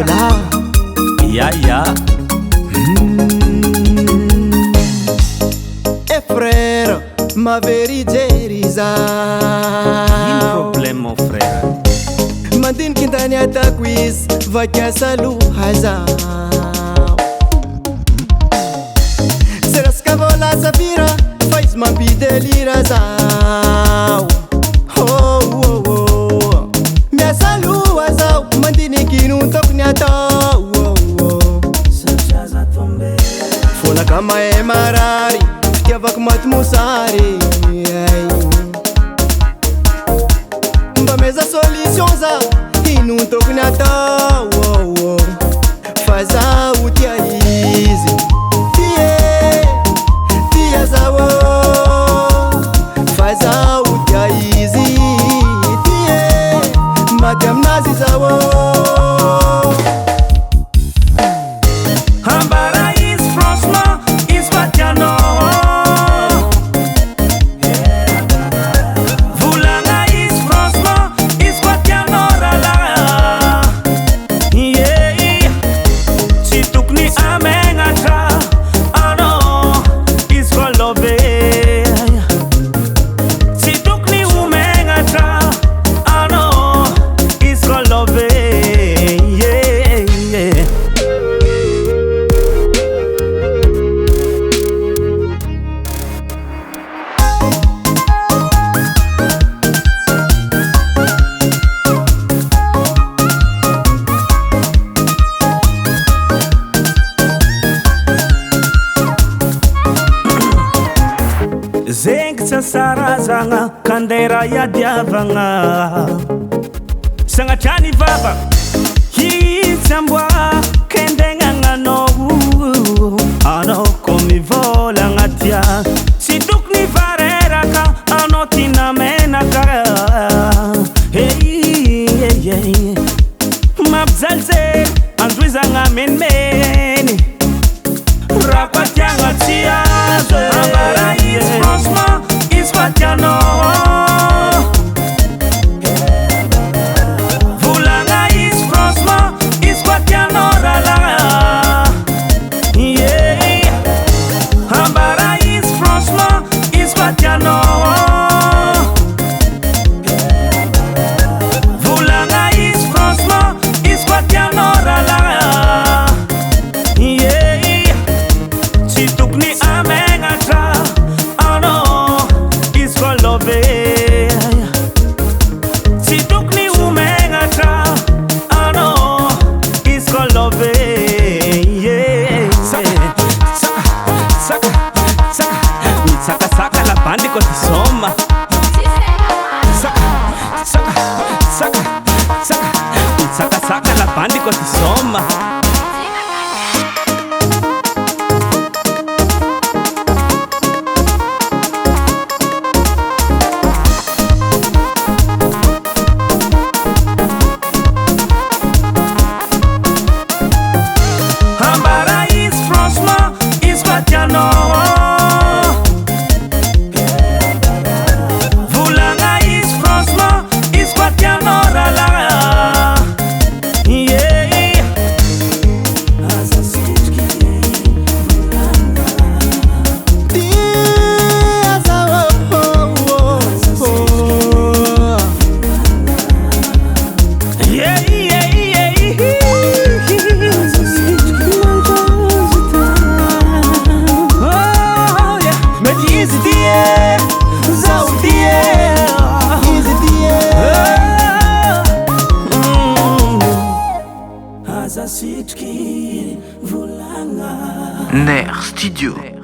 Chocolat. Ya. Eh frère, ma verijeriza. Ino problème mon frère? Mandiniky tany atako izy vakiasa lohazao. Tsy rasaka voalasa fira fa izy mampidelira zao. Miasa loha zao mandiniky no tokony atao. Fonaka mahay marary fitiavako maty mosary. Mba meza solution za ino tokony atao. Fa zaho tia izy tia zao. Fa zaho tia izy maty aminazy zao. Ambara izy franchement izy fa tianao. Volagna izy franchement izy fa tianao ralahy. Tsy tokony amenatra anao izy fa LOVEUR. Tsy tokony omenatra anao izy fa LOVEUR. Zengy tsy sarazagna kandera iadiavagna. Sangatrany vava izy amboa kendegnananao. Anao ko mivolagna tia tsy tokony vareraka anao tina menaka. Mampijalije androizagna menimeny raha koa tiagna tsy azo. Ambara izy franchement izy fa tianao. Volagna izy franchement izy fa tianao ralahy. Ambara izy franchement izy fa tianao. Volagna izy franchement izy fa tianao ralahy. Tsy tokony amenatra anao izy fa LOVEUR. Tsy tokony omenatra anao izy fa LOVEUR. Mitsakasaka la bande ko ty soma. Mitsakasaka la bande ko ty soma. Ambara izy franchement izy fa tianao. Volagna izy franchement izy fa tianao ralahy. NER Studio.